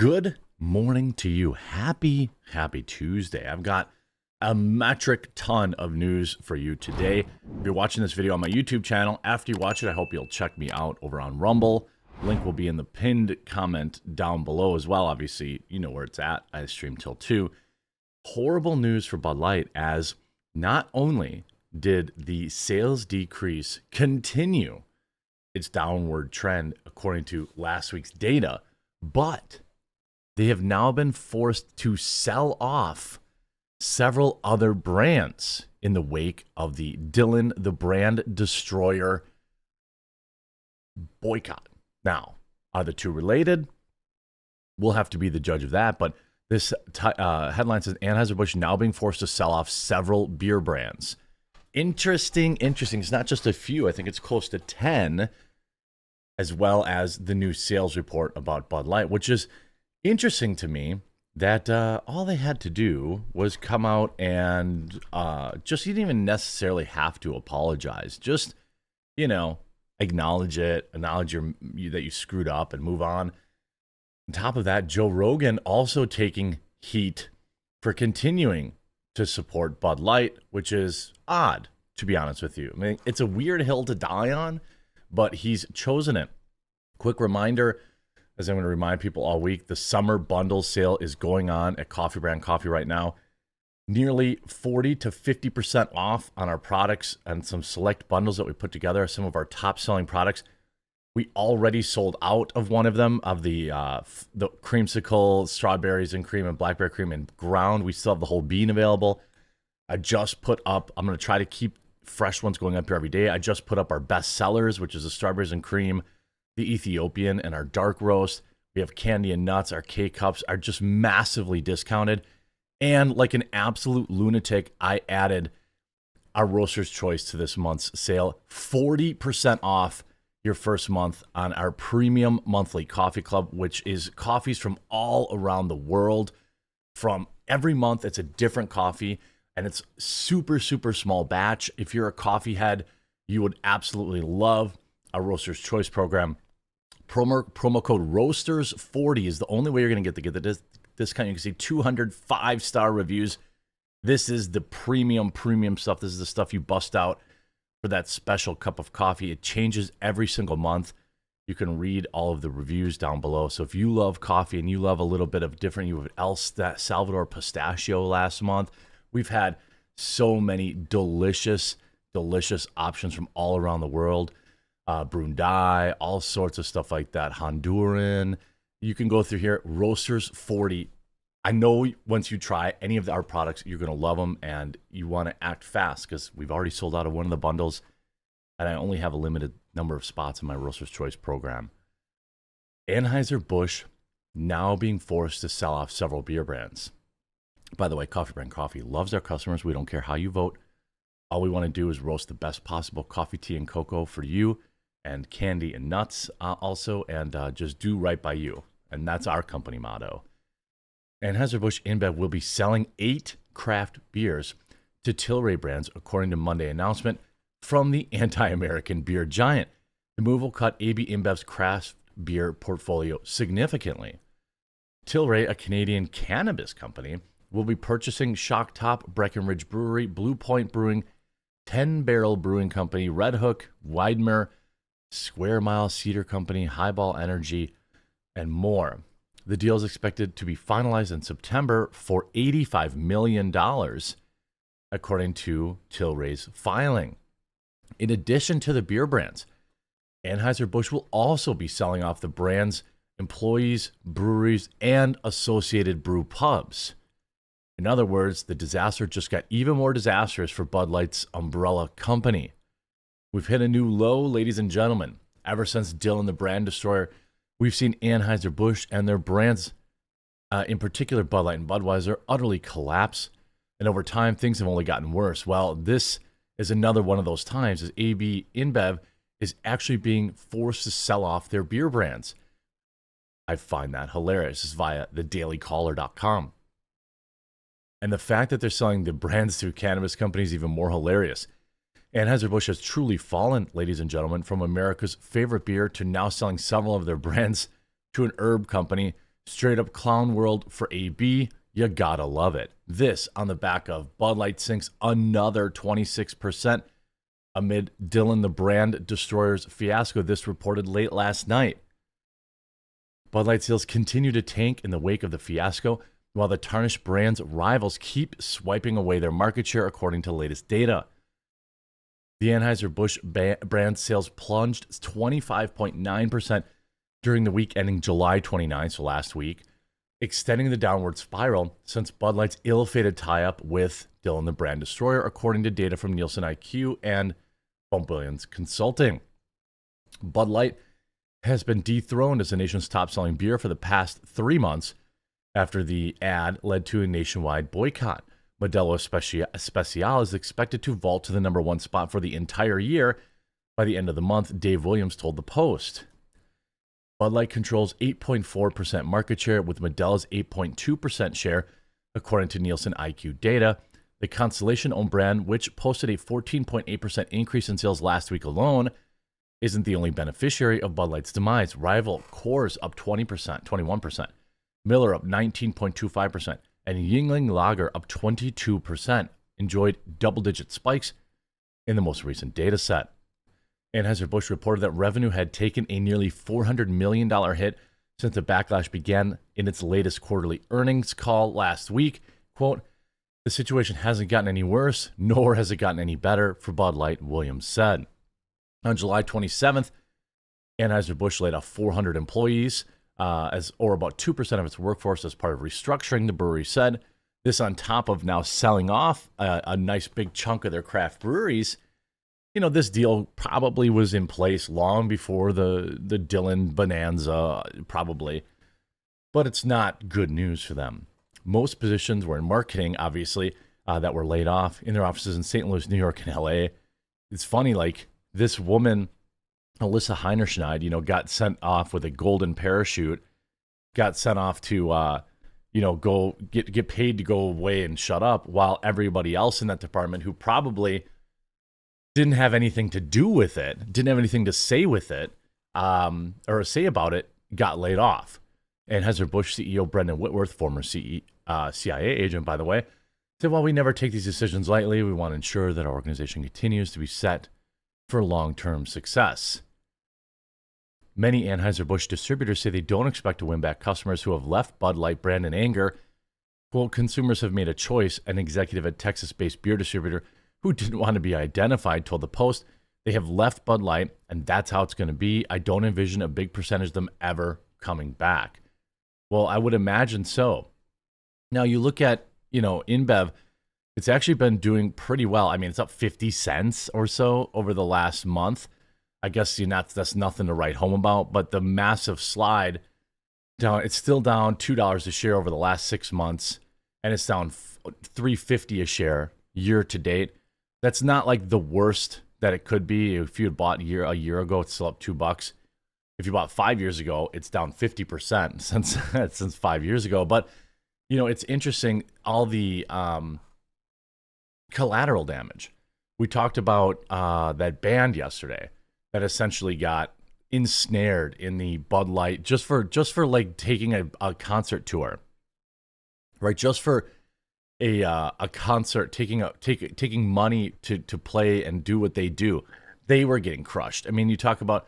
Good morning to you. Happy Tuesday. I've got a metric ton of news for you today. If you're watching this video on my YouTube channel, after you watch it, I hope you'll check me out over on Rumble. Link will be in the pinned comment down below as well. Obviously, you know where it's at. I stream till 2. Horrible news for Bud Light, as not only did the sales decrease continue its downward trend according to last week's data, but they have now been forced to sell off several other brands in the wake of the Dylan the Brand Destroyer boycott. Now, are the two related? We'll have to be the judge of that, but this headline says Anheuser-Busch now being forced to sell off several beer brands. Interesting. It's not just a few. I think it's close to 10, as well as the new sales report about Bud Light, which is interesting to me that all they had to do was come out and just, you didn't even necessarily have to apologize. Just, acknowledge it, acknowledge that you screwed up and move on. On top of that, Joe Rogan also taking heat for continuing to support Bud Light, which is odd, to be honest with you. I mean, it's a weird hill to die on, but he's chosen it. Quick reminder, as I'm going to remind people all week, the summer bundle sale is going on at Coffee Brand Coffee right now. Nearly 40 to 50% off on our products and some select bundles that we put together, some of our top selling products. We already sold out of one of them, of the creamsicle, strawberries and cream and blackberry cream and ground. We still have the whole bean available. I just put up, I'm going to try to keep fresh ones going up here every day. I just put up our best sellers, which is the strawberries and cream, the Ethiopian, and our dark roast. We have candy and nuts. Our K-Cups are just massively discounted. And like an absolute lunatic, I added our Roaster's Choice to this month's sale. 40% off your first month on our premium monthly coffee club, which is coffees from all around the world. From every month, it's a different coffee, and it's super, super small batch. If you're a coffee head, you would absolutely love our Roaster's Choice program. Promo code ROASTERS40 is the only way you're going to get the discount. You can see 205-star reviews. This is the premium stuff. This is the stuff you bust out for that special cup of coffee. It changes every single month. You can read all of the reviews down below. So if you love coffee and you love a little bit of different, you have El Salvador pistachio last month. We've had so many delicious options from all around the world. Brunei, all sorts of stuff like that. Honduran. You can go through here. Roasters 40. I know once you try any of our products, you're going to love them, and you want to act fast because we've already sold out of one of the bundles, and I only have a limited number of spots in my Roaster's Choice program. Anheuser-Busch now being forced to sell off several beer brands. By the way, Coffee Brand Coffee loves our customers. We don't care how you vote. All we want to do is roast the best possible coffee, tea, and cocoa for you, and candy and nuts also, and just do right by you. And that's our company motto. Anheuser-Busch InBev will be selling 8 craft beers to Tilray brands, according to Monday announcement from the anti-American beer giant. The move will cut AB InBev's craft beer portfolio significantly. Tilray, a Canadian cannabis company, will be purchasing Shock Top, Breckenridge Brewery, Blue Point Brewing, 10 Barrel Brewing Company, Red Hook, Weidmer, Square Mile Cedar Company, Highball Energy, and more. The deal is expected to be finalized in September for $85 million, according to Tilray's filing. In addition to the beer brands, Anheuser-Busch will also be selling off the brand's employees, breweries, and associated brew pubs. In other words, the disaster just got even more disastrous for Bud Light's umbrella company. We've hit a new low, ladies and gentlemen. Ever since Dylan the Brand Destroyer, we've seen Anheuser-Busch and their brands, in particular Bud Light and Budweiser, utterly collapse. And over time, things have only gotten worse. Well, this is another one of those times as AB InBev is actually being forced to sell off their beer brands. I find that hilarious. This is via thedailycaller.com. And the fact that they're selling the brands through cannabis companies is even more hilarious. Anheuser-Busch has truly fallen, ladies and gentlemen, from America's favorite beer to now selling several of their brands to an herb company Straight up clown world for AB. You gotta love it. This on the back of Bud Light sinks another 26% amid Dylan the brand destroyer's fiasco. This reported late last night. Bud Light sales continue to tank in the wake of the fiasco, while the tarnished brand's rivals keep swiping away their market share, according to latest data. The Anheuser-Busch brand sales plunged 25.9% during the week ending July 29, so last week, extending the downward spiral since Bud Light's ill-fated tie-up with Dylan the brand destroyer, according to data from Nielsen IQ and Billions Consulting. Bud Light has been dethroned as the nation's top-selling beer for the past 3 months after the ad led to a nationwide boycott. Modelo Especial is expected to vault to the number one spot for the entire year by the end of the month, Dave Williams told the Post. Bud Light controls 8.4% market share, with Modelo's 8.2% share, according to Nielsen IQ data. The Constellation-owned brand, which posted a 14.8% increase in sales last week alone, isn't the only beneficiary of Bud Light's demise. Rival Coors up 21%, Miller up 19.25%, and Yuengling Lager up 22%, enjoyed double-digit spikes in the most recent data set. Anheuser-Busch reported that revenue had taken a nearly $400 million hit since the backlash began in its latest quarterly earnings call last week. Quote, "The situation hasn't gotten any worse, nor has it gotten any better for Bud Light," Williams said. On July 27th, Anheuser-Busch laid off 400 employees, or about 2% of its workforce, as part of restructuring, the brewery said. This on top of now selling off a nice big chunk of their craft breweries. You know, this deal probably was in place long before the Dylan bonanza, probably. But it's not good news for them. Most positions were in marketing, obviously, that were laid off in their offices in St. Louis, New York, and LA. It's funny, like, this woman, Alyssa Heinerschneid, got sent off with a golden parachute, got sent off to, go get paid to go away and shut up, while everybody else in that department who probably didn't have anything to do with it, didn't have anything to say with it, or say about it, got laid off. Anheuser-Busch CEO Brendan Whitworth, former CIA agent, by the way, said, "While we never take these decisions lightly, we want to ensure that our organization continues to be set for long-term success." Many Anheuser-Busch distributors say they don't expect to win back customers who have left Bud Light brand in anger. Quote, "Consumers have made a choice," an executive at Texas-based beer distributor who didn't want to be identified told the Post. "They have left Bud Light, and that's how it's going to be. I don't envision a big percentage of them ever coming back." Well, I would imagine so. Now, you look at, InBev, it's actually been doing pretty well. I mean, it's up 50 cents or so over the last month. I guess that's nothing to write home about, but the massive slide down, it's still down $2 a share over the last 6 months, and it's down $3.50 a share year to date. That's not like the worst that it could be. If you had bought a year ago, it's still up $2. If you bought 5 years ago, it's down 50% since 5 years ago. But it's interesting, all the collateral damage. We talked about that band yesterday that essentially got ensnared in the Bud Light just for like taking a concert tour, right? Just for a concert, taking money to play and do what they do. They were getting crushed. I mean, you talk about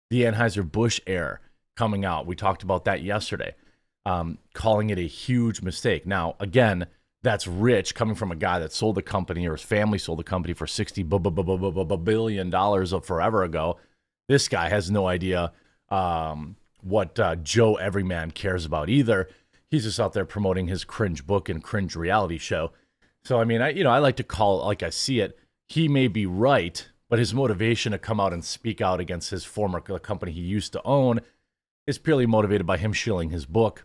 the Anheuser-Busch air coming out. We talked about that yesterday, calling it a huge mistake. Now, again, that's rich coming from a guy that sold the company, or his family sold the company for $60 billion forever ago. This guy has no idea what Joe Everyman cares about either. He's just out there promoting his cringe book and cringe reality show. So, I mean, I like to call it like I see it. He may be right, but his motivation to come out and speak out against his former company he used to own is purely motivated by him shilling his book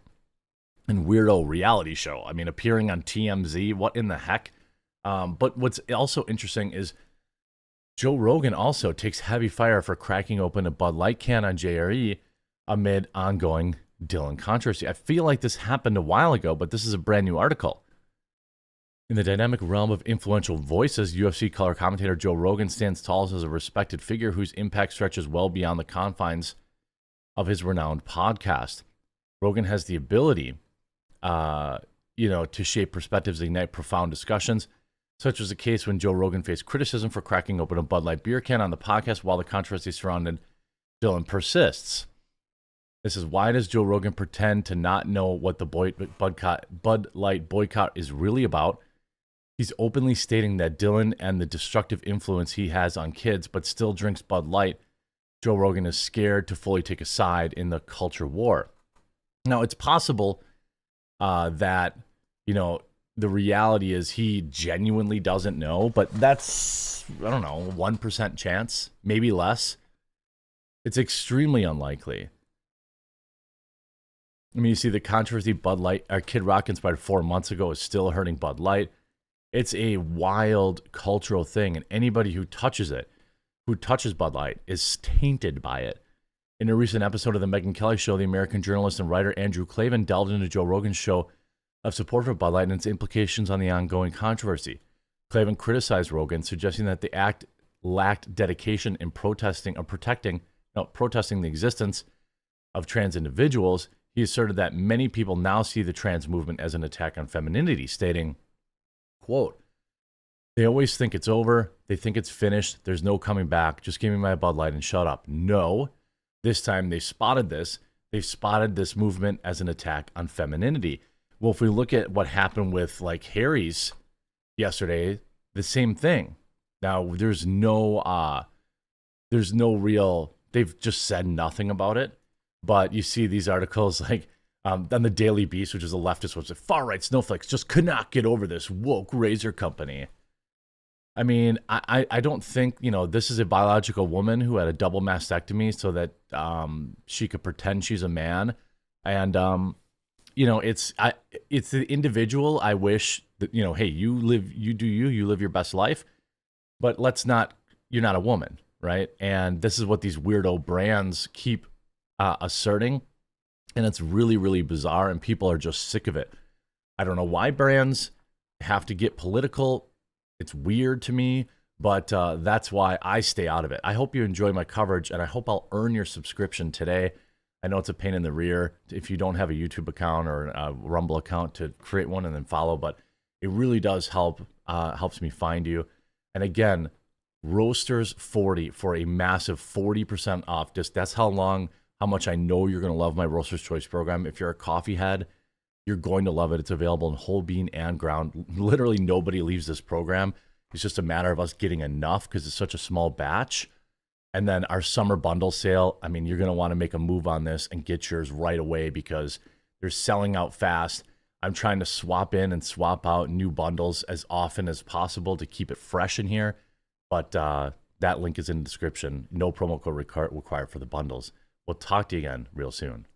and weirdo reality show. I mean, appearing on TMZ, what in the heck? But what's also interesting is Joe Rogan also takes heavy fire for cracking open a Bud Light can on JRE amid ongoing Dylan controversy. I feel like this happened a while ago, but this is a brand new article. In the dynamic realm of influential voices, UFC color commentator Joe Rogan stands tall as a respected figure whose impact stretches well beyond the confines of his renowned podcast. Rogan has the ability, to shape perspectives, ignite profound discussions. Such was the case when Joe Rogan faced criticism for cracking open a Bud Light beer can on the podcast while the controversy surrounding Dylan persists. This is, why does Joe Rogan pretend to not know what the Bud Light boycott is really about? He's openly stating that Dylan and the destructive influence he has on kids, but still drinks Bud Light. Joe Rogan is scared to fully take a side in the culture war. Now, it's possible that, the reality is he genuinely doesn't know, but that's, 1% chance, maybe less. It's extremely unlikely. I mean, you see the controversy Bud Light, Kid Rock inspired 4 months ago, is still hurting Bud Light. It's a wild cultural thing, and anybody who touches Bud Light is tainted by it. In a recent episode of the Megyn Kelly Show, the American journalist and writer Andrew Klavan delved into Joe Rogan's show of support for Bud Light and its implications on the ongoing controversy. Klavan criticized Rogan, suggesting that the act lacked dedication in protesting the existence of trans individuals. He asserted that many people now see the trans movement as an attack on femininity, stating, quote, "They always think it's over. They think it's finished. There's no coming back. Just give me my Bud Light and shut up." No. This time they spotted this. They've spotted this movement as an attack on femininity. Well, if we look at what happened with like Harry's yesterday, the same thing. Now, there's no real, they've just said nothing about it. But you see these articles like on the Daily Beast, which is a leftist website, far-right snowflakes just could not get over this woke razor company. I mean, I don't think, this is a biological woman who had a double mastectomy so that she could pretend she's a man. And, it's the individual. I wish that, hey, you live your best life, but you're not a woman, right? And this is what these weirdo brands keep asserting. And it's really, really bizarre, and people are just sick of it. I don't know why brands have to get political. It's weird to me, but that's why I stay out of it. I hope you enjoy my coverage, and I hope I'll earn your subscription today. I know it's a pain in the rear if you don't have a YouTube account or a Rumble account to create one and then follow, but it really does helps me find you. And again, Roasters 40 for a massive 40% off. That's how much I know you're going to love my Roaster's Choice program. If you're a coffee head, you're going to love it. It's available in whole bean and ground. Literally nobody leaves this program. It's just a matter of us getting enough because it's such a small batch. And then our summer bundle sale, I mean, you're going to want to make a move on this and get yours right away because they're selling out fast. I'm trying to swap in and swap out new bundles as often as possible to keep it fresh in here. But that link is in the description. No promo code required for the bundles. We'll talk to you again real soon.